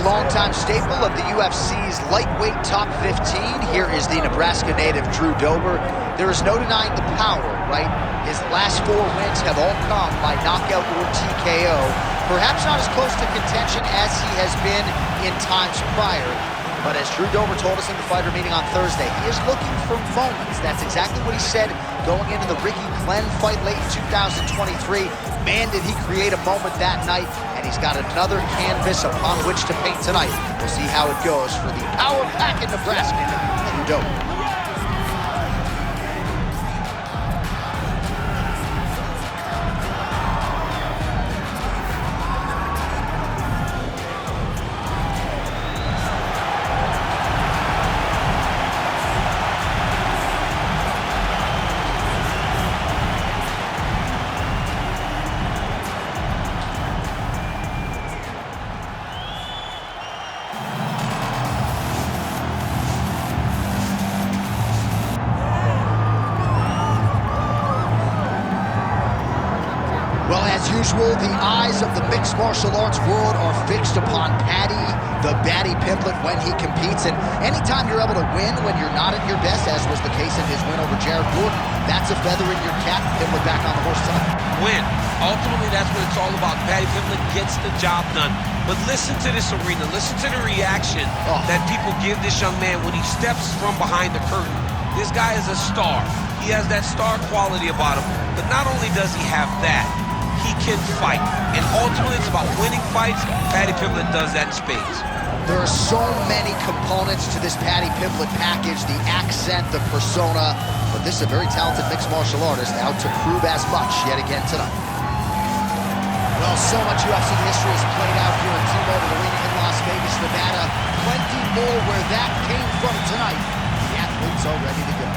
longtime staple of the UFC's lightweight top 15. Here is the Nebraska native Drew Dober. There is no denying the power, right? His last 4 wins have all come by knockout or TKO. Perhaps not as close to contention as he has been in times prior. But as Drew Dober told us in the fighter meeting on Thursday, he is looking for moments. That's exactly what he said going into the Ricky Glenn fight late in 2023. Man, did he create a moment that night, and he's got another canvas upon which to paint tonight. We'll see how it goes for the power pack in Nebraska, Drew Dober. Usual, the eyes of the mixed martial arts world are fixed upon Paddy, the Paddy Pimblett, when he competes. And anytime you're able to win when you're not at your best, as was the case in his win over Jared Gordon, that's a feather in your cap. Pimblett back on the horse tonight. Win. Ultimately, that's what it's all about. Paddy Pimblett gets the job done. But listen to this arena. Listen to the reaction that people give this young man when he steps from behind the curtain. This guy is a star. He has that star quality about him. But not only does he have that, he can fight, and ultimately it's about winning fights. Paddy Pimblett does that in spades. There are so many components to this Paddy Pimblett package, the accent, the persona, but this is a very talented mixed martial artist out to prove as much yet again tonight. Well, so much UFC history has played out here at T-Mobile Arena in Las Vegas, Nevada. Plenty more where that came from tonight. The athletes are ready to go.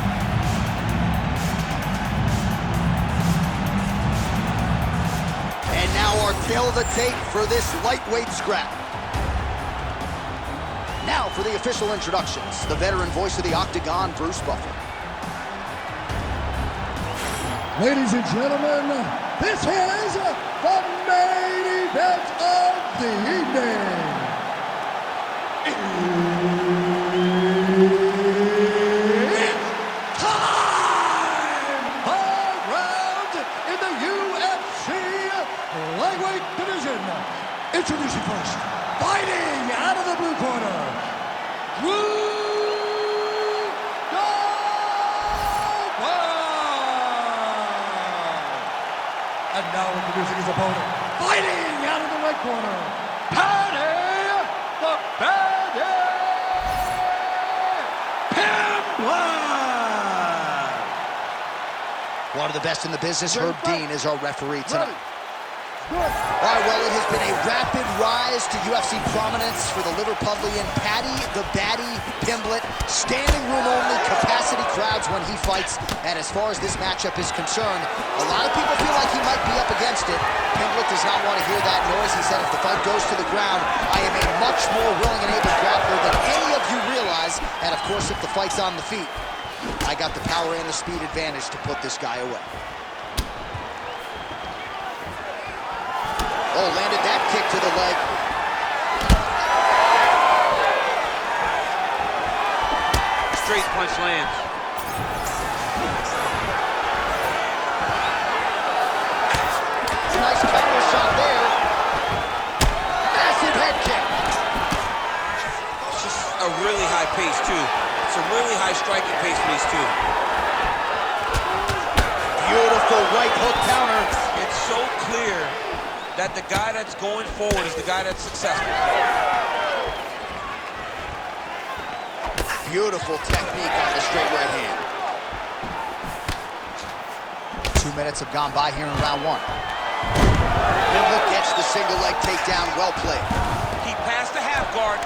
And now our tail of the tape for this lightweight scrap. Now for the official introductions, the veteran voice of the Octagon, Bruce Buffer. Ladies and gentlemen, this is the main event of the evening. It's time! 5 rounds in the UFC lightweight division. Introducing first, fighting out of the blue corner, Drew Dober. And now introducing his opponent, fighting out of the red corner, Paddy the Paddy Pimblett. One of the best in the business, Herb Dean, is our referee tonight. All right, well, it has been a rapid rise to UFC prominence for the Liverpudlian Paddy the Baddy Pimblett. Standing room only, capacity crowds when he fights. And as far as this matchup is concerned, a lot of people feel like he might be up against it. Pimblett does not want to hear that noise. He said, if the fight goes to the ground, I am a much more willing and able grappler than any of you realize. And of course, if the fight's on the feet, I got the power and the speed advantage to put this guy away. Oh, landed that kick to the leg. Straight punch lands. Nice counter shot there. Massive head kick. It's just a really high pace, too. It's a really high striking pace for these two. Beautiful right hook counter. It's so clear that the guy that's going forward is the guy that's successful. Beautiful technique on the straight right hand. 2 minutes have gone by here in round 1. Pimblett gets the single leg takedown, well played. He passed the half guard.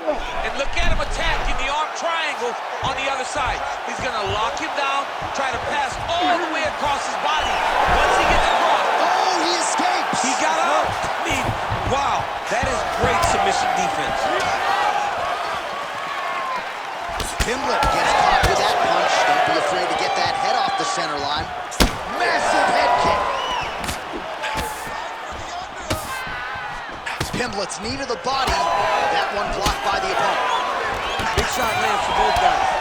And look at him attacking the arm triangle on the other side. He's gonna lock him down, try to pass all the way across his body. Once he gets across, oh, he escapes. He got out. I mean, wow, that is great submission defense. Pimblett gets caught with that punch. Don't be afraid to get that head off the center line. Massive head kick. Pimblett's knee to the body. That one blocked by the opponent. Big shot lands for both guys.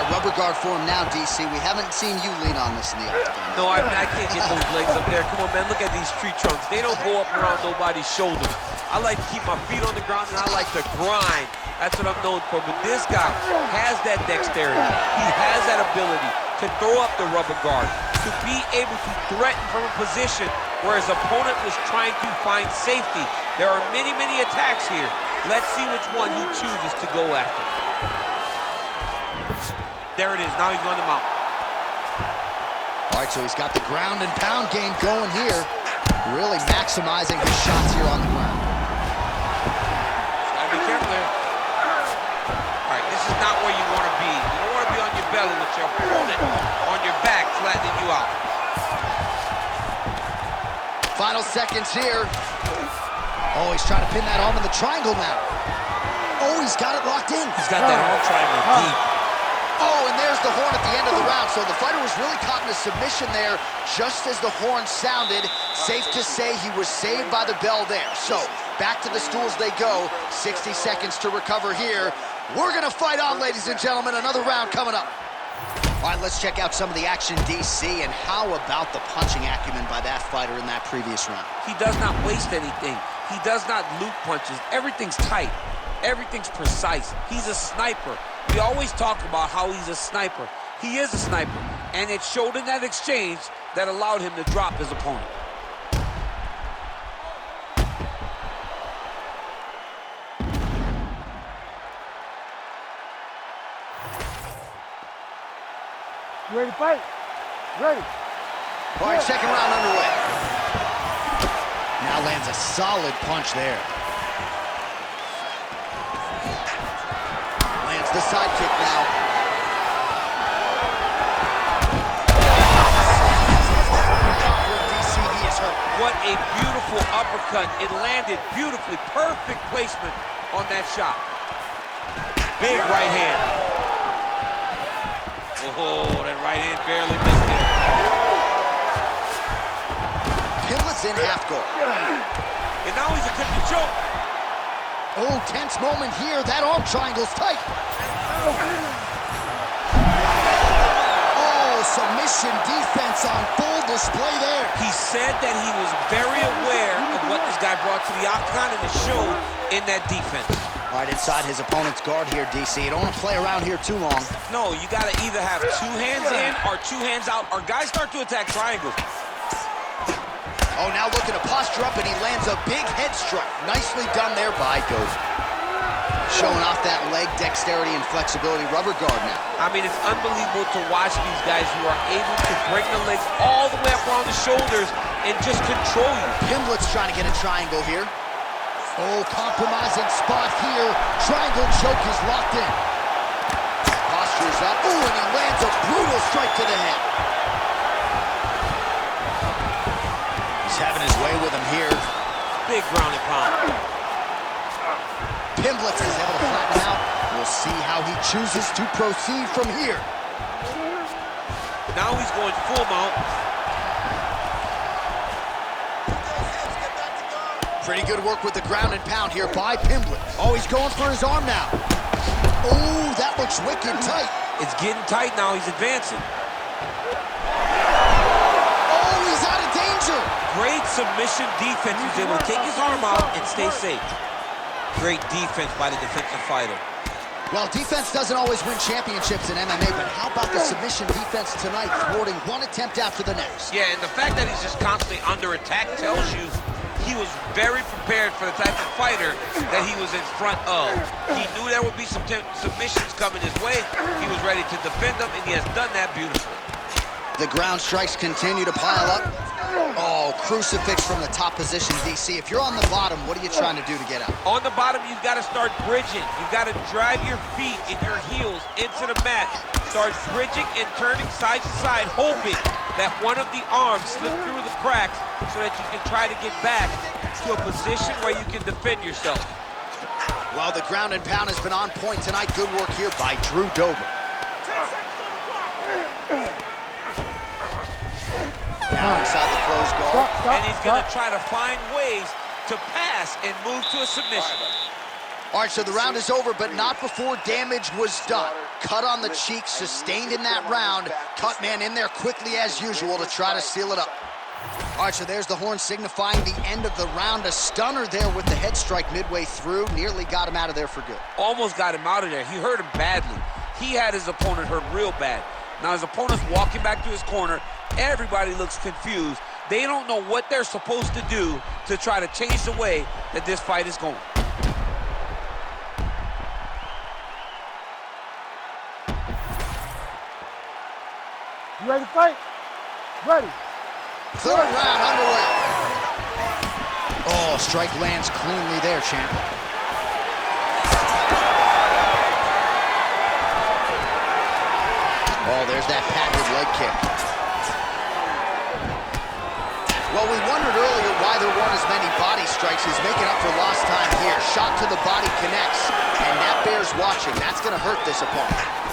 Rubber guard for him now, DC. We haven't seen you lean on this in the octagon. No, I can't get those legs up there. Come on, man, look at these tree trunks. They don't go up around nobody's shoulders. I like to keep my feet on the ground, and I like to grind. That's what I'm known for. But this guy has that dexterity. He has that ability to throw up the rubber guard, to be able to threaten from a position where his opponent was trying to find safety. There are many, many attacks here. Let's see which one he chooses to go after. There it is, now he's going to mount. All right, so he's got the ground and pound game going here. Really maximizing his shots here on the ground. Gotta be careful there. All right, this is not where you want to be. You don't want to be on your belly with your opponent on your back, flattening you out. Final seconds here. Oh, he's trying to pin that arm in the triangle now. Oh, he's got it locked in. He's got that arm triangle deep. Oh, and there's the horn at the end of the round. So the fighter was really caught in a submission there just as the horn sounded. Safe to say he was saved by the bell there. So back to the stools they go. 60 seconds to recover here. We're going to fight on, ladies and gentlemen. Another round coming up. All right, let's check out some of the action, DC. And how about the punching acumen by that fighter in that previous round? He does not waste anything. He does not loop punches. Everything's tight. Everything's precise. He's a sniper. We always talk about how he's a sniper. He is a sniper, and it showed in that exchange that allowed him to drop his opponent. You ready to fight? Ready. All right, second round underway. Now lands a solid punch there. The side kick now. DC, he is hurt. What a beautiful uppercut. It landed beautifully. Perfect placement on that shot. Big right hand. Oh, that right hand barely missed it. Pimblett's in half guard. And now he's attempting to choke. Oh, tense moment here. That arm triangle's tight. Oh, submission defense on full display there. He said that he was very aware of what this guy brought to the octagon and it showed in that defense. All right, inside his opponent's guard here, DC. You don't want to play around here too long. No, you got to either have two hands in or two hands out, or guys start to attack triangles. Oh, now looking to posture up, and he lands a big head strike. Nicely done there by Dober. Showing off that leg dexterity and flexibility. Rubber guard now. I mean, it's unbelievable to watch these guys who are able to bring the legs all the way up around the shoulders and just control you. Pimblett's trying to get a triangle here. Oh, compromising spot here. Triangle choke is locked in. Posture's up. Oh, and he lands a brutal strike to the head. He's having his way with him here. Big ground and pound. Pimblett is able to flatten out. We'll see how he chooses to proceed from here. Now he's going full mount. Pretty good work with the ground and pound here by Pimblett. Oh, he's going for his arm now. Oh, that looks wicked tight. It's getting tight now. He's advancing. Oh, he's out of danger. Great submission defense. He's able to take his arm out and stay safe. Great defense by the defensive fighter. Well, defense doesn't always win championships in MMA, but how about the submission defense tonight, thwarting one attempt after the next? Yeah, and the fact that he's just constantly under attack tells you he was very prepared for the type of fighter that he was in front of. He knew there would be some submissions coming his way. He was ready to defend them, and he has done that beautifully. The ground strikes continue to pile up. Oh, crucifix from the top position, DC. If you're on the bottom, what are you trying to do to get out? On the bottom, you've got to start bridging. You've got to drive your feet and your heels into the mat. Start bridging and turning side to side, hoping that one of the arms slip through the cracks so that you can try to get back to a position where you can defend yourself. Well, the ground and pound has been on point tonight. Good work here by Dober. inside the closed guard. And he's going to try to find ways to pass and move to a submission. All right, so the round is over, but not before damage was done. Cut on the cheek, sustained in that round. Cut man in there quickly as usual to try to seal it up. All right, so there's the horn signifying the end of the round. A stunner there with the head strike midway through. Nearly got him out of there for good. Almost got him out of there. He hurt him badly. He had his opponent hurt real bad. Now his opponent's walking back to his corner. Everybody looks confused. They don't know what they're supposed to do to try to change the way that this fight is going. You ready to fight? Ready. Third round underway. Oh, strike lands cleanly there, champ. Oh, there's that patented leg kick. Well, we wondered earlier why there weren't as many body strikes. He's making up for lost time here. Shot to the body connects, and that bears watching. That's going to hurt this opponent.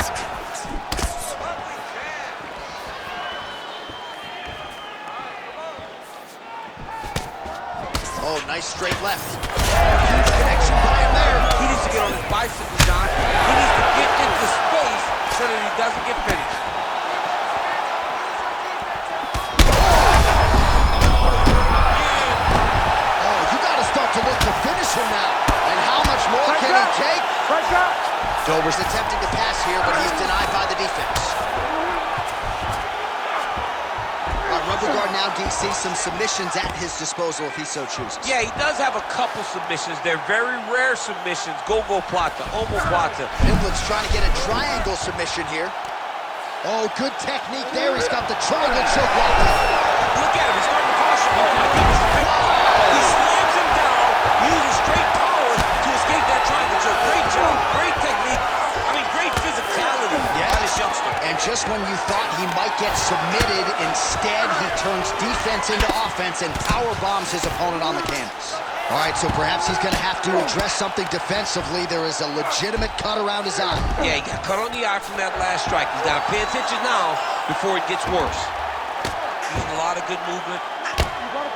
Oh, nice straight left. Huge connection by him there. He needs to get on his bicycle, John. He needs to get into space so that he doesn't get finished. Oh, you got to start to look to finish him now. And how much more can he take? Dober's attempting to pass here, but he's denied by the defense. Rubber guard now, DC, some submissions at his disposal if he so chooses. Yeah, he does have a couple submissions. They're very rare submissions. Go-go plata, omoplata. Pimblett's trying to get a triangle submission here. Oh, good technique there. He's got the triangle choke lock. Look at him. He's starting to toss him. He slams him down, uses straight power to escape that triangle choke. Great job. Great technique. I mean, great physicality by this youngster. And just when you thought he might get submitted, instead he turns defense into offense and power bombs his opponent on the canvas. All right, so perhaps he's going to have to address something defensively. There is a legitimate cut around his eye. Yeah, he got cut on the eye from that last strike. He's got to pay attention now before it gets worse. Using a lot of good movement.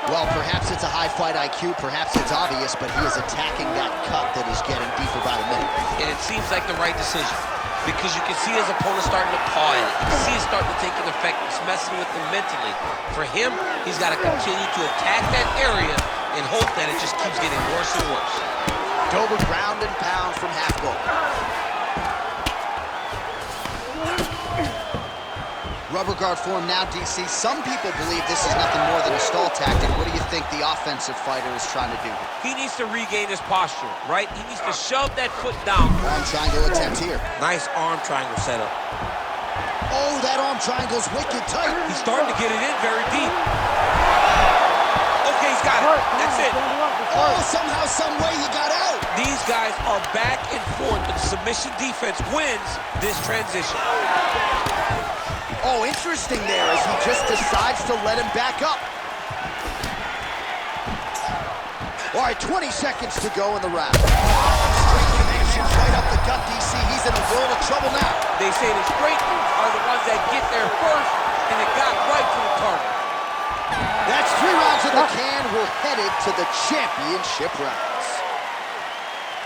Well, perhaps it's a high fight IQ, perhaps it's obvious, but he is attacking that cut that is getting deeper by the minute. And it seems like the right decision, because you can see his opponent starting to paw at it. You can see it starting to take an effect. It's messing with him mentally. For him, he's got to continue to attack that area and hope that it just keeps getting worse and worse. Dober ground and pound from half guard. Rubber guard form now, DC. Some people believe this is nothing more than a stall tactic. What do you think the offensive fighter is trying to do? He needs to regain his posture, right? He needs to shove that foot down. Arm triangle attempt here. Nice arm triangle setup. Oh, that arm triangle's wicked tight. He's starting to get it in very deep. Okay, he's got it. That's it. Oh, somehow, some way he got out. These guys are back and forth, but submission defense wins this transition. Oh, interesting there as he just decides to let him back up. All right, 20 seconds to go in the round. Straight connections right up the gut, DC. He's in a world of trouble now. They say the straight are the ones that get there first, and it got right to the target. That's 3 rounds in the can. We're headed to the championship rounds.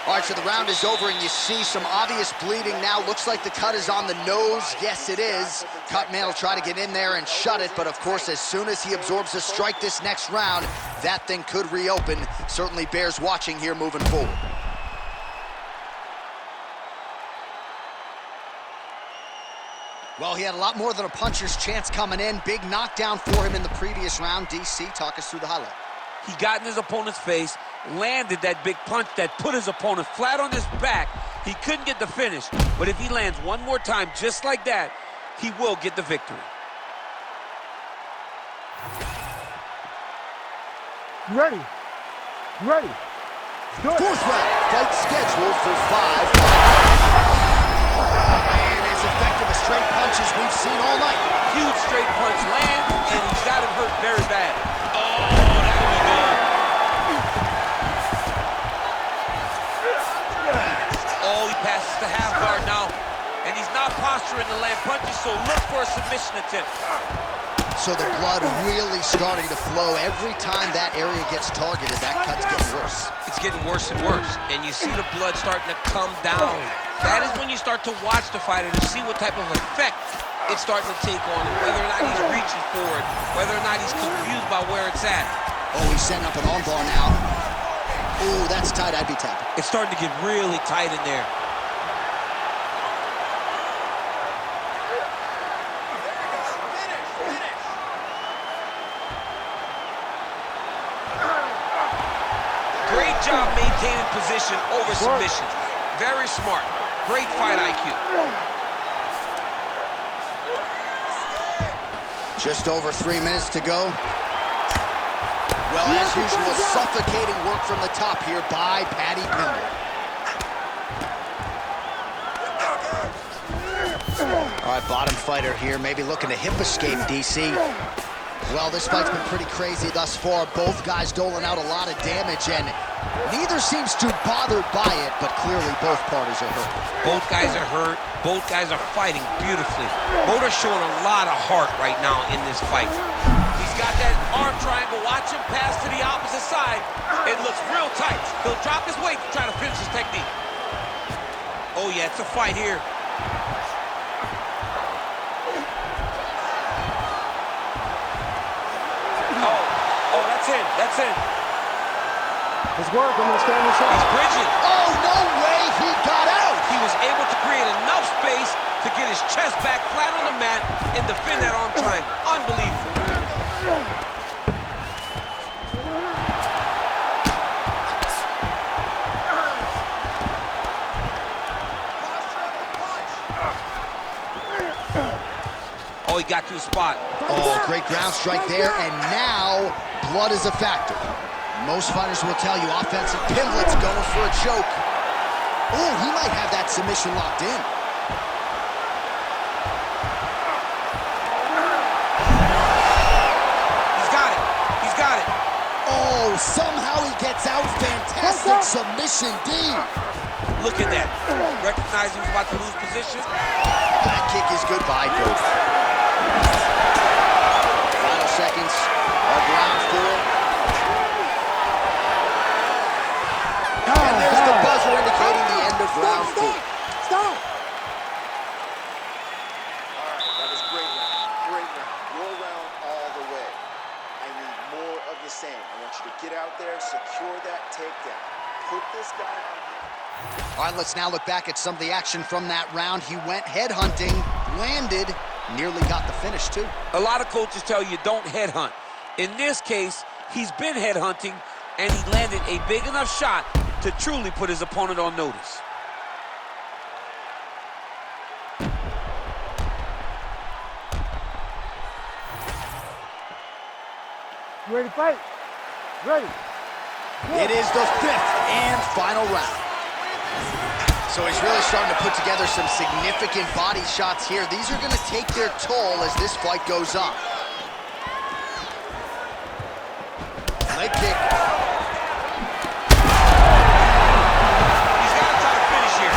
All right, so the round is over, and you see some obvious bleeding now. Looks like the cut is on the nose. Yes, it is. Cut man will try to get in there and shut it, but of course, as soon as he absorbs a strike this next round, that thing could reopen. Certainly bears watching here moving forward. Well, he had a lot more than a puncher's chance coming in. Big knockdown for him in the previous round. DC, talk us through the highlight. He got in his opponent's face, landed that big punch that put his opponent flat on his back. He couldn't get the finish, but if he lands one more time just like that, he will get the victory. Ready? Ready? Good. 4th round, fight scheduled for 5. And as effective as straight punches we've seen all night. Huge straight punch lands, and he's got him hurt very bad. Oh, that would be good. Oh, he passes the half guard now, and he's not posturing to land punches, so look for a submission attempt. So the blood really starting to flow. Every time that area gets targeted, that cut's getting worse. It's getting worse and worse. And you see the blood starting to come down. That is when you start to watch the fighter to see what type of effect it's starting to take on him, whether or not he's reaching for it, whether or not he's confused by where it's at. Oh, he's setting up an armbar now. Ooh, that's tight. I'd be tapping. It's starting to get really tight in there. Great job maintaining position over submission. Very smart. Great fight IQ. Just over 3 minutes to go. Well, as usual, suffocating work from the top here by Paddy Pimblett. All right, bottom fighter here, maybe looking to hip escape, DC. Well, this fight's been pretty crazy thus far. Both guys doling out a lot of damage, and neither seems too bothered by it, but clearly both parties are hurt. Both guys are hurt. Both guys are fighting beautifully. Both are showing a lot of heart right now in this fight. He's got that arm triangle. Watch him pass to the opposite side. It looks real tight. He'll drop his weight to try to finish his technique. Oh, yeah, it's a fight here. Oh, that's in. That's in. It's work. I'm gonna stand this up. He's bridging. Oh, no way he got out! He was able to create enough space to get his chest back flat on the mat and defend that arm triangle. Unbelievable. Oh, he got to the spot. Oh, great ground strike there, and now blood is a factor. Most fighters will tell you offensive. Pimblett's going for a choke. Oh, he might have that submission locked in. He's got it. He's got it. Oh, somehow he gets out. Fantastic submission, D. Look at that. Recognizing he's about to lose position. That kick is goodbye, Dober. Final seconds of round 4. And there's the buzzer indicating the end of round 4. Stop! All right, that was great round. Great round. Your round all the way. I need more of the same. I want you to get out there, secure that takedown. Put this guy on him. All right, let's now look back at some of the action from that round. He went headhunting, landed, nearly got the finish, too. A lot of coaches tell you don't headhunt. In this case, he's been headhunting, and he landed a big enough shot to truly put his opponent on notice. You ready to fight? Ready. It is the 5th and final round. So he's really starting to put together some significant body shots here. These are going to take their toll as this fight goes on. Leg kick. He's got to try to finish here.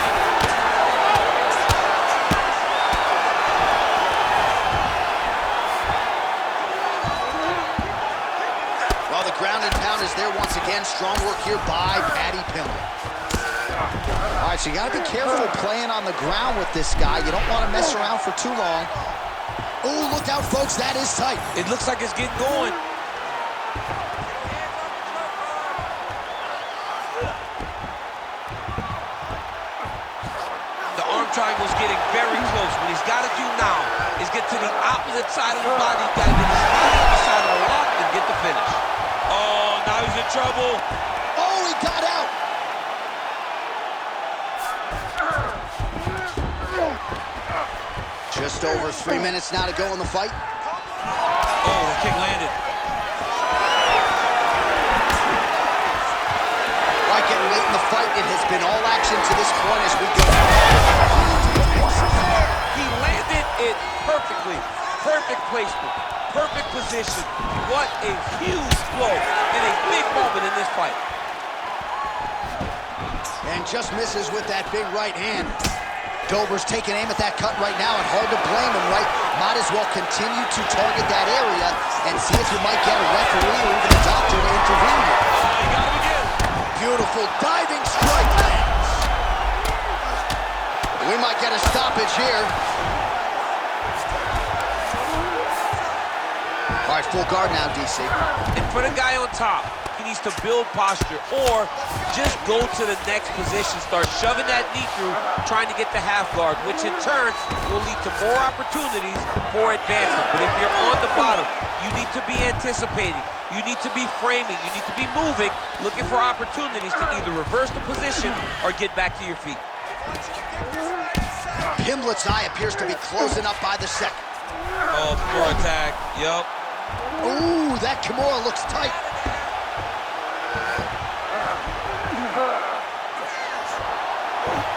Well, the ground and pound is there once again. Strong work here by Paddy Pimblett. All right, so you got to be careful playing on the ground with this guy. You don't want to mess around for too long. Oh, look out, folks. That is tight. It looks like it's getting going. The arm triangle's getting very close. What he's got to do now is get to the opposite side of the body. He's got to get his body on the side of the lock and get the finish. Oh, now he's in trouble. Oh, he got out. Just over 3 minutes now to go in the fight. Oh, the kick landed. Right, getting late in the fight. It has been all action to this point as we go. He landed it perfectly. Perfect placement. Perfect position. What a huge blow in a big moment in this fight. And just misses with that big right hand. Dober's taking aim at that cut right now, and hard to blame him, right? Might as well continue to target that area and see if you might get a referee or even a doctor to intervene. You got him again. Beautiful diving strike lands. We might get a stoppage here. All right, full guard now, DC. And for the guy on top, he needs to build posture or just go to the next position, start shoving that knee through, trying to get the half guard, which in turn will lead to more opportunities for advancement. But if you're on the bottom, you need to be anticipating, you need to be framing, you need to be moving, looking for opportunities to either reverse the position or get back to your feet. Pimblett's eye appears to be closing up by the second. Oh, poor attack, yup. Ooh, that Kimura looks tight.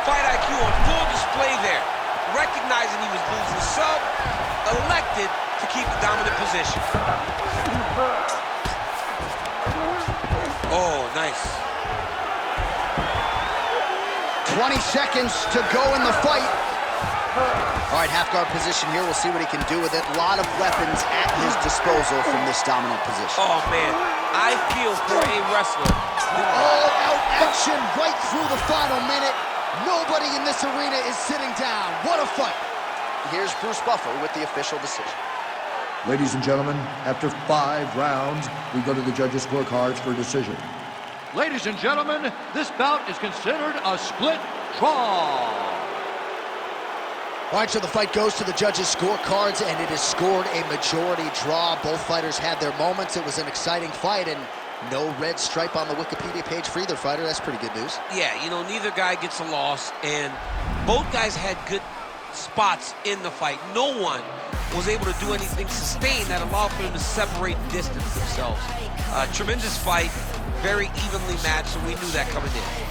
Fight IQ on full display there. Recognizing he was losing sub, elected to keep the dominant position. Oh, nice. 20 seconds to go in the fight. All right, half guard position here. We'll see what he can do with it. A lot of weapons at his disposal from this dominant position. Oh, man. I feel for a wrestler. All-out action right through the final minute. Nobody in this arena is sitting down. What a fight. Here's Bruce Buffer with the official decision. Ladies and gentlemen, after 5 rounds, we go to the judges' scorecards for a decision. Ladies and gentlemen, this bout is considered a split draw. All right, so the fight goes to the judges' scorecards, and it is scored a majority draw. Both fighters had their moments. It was an exciting fight, and no red stripe on the Wikipedia page for either fighter. That's pretty good news. Yeah, you know, neither guy gets a loss, and both guys had good spots in the fight. No one was able to do anything sustained that allowed for them to separate and distance themselves. Tremendous fight, very evenly matched, so we knew that coming in.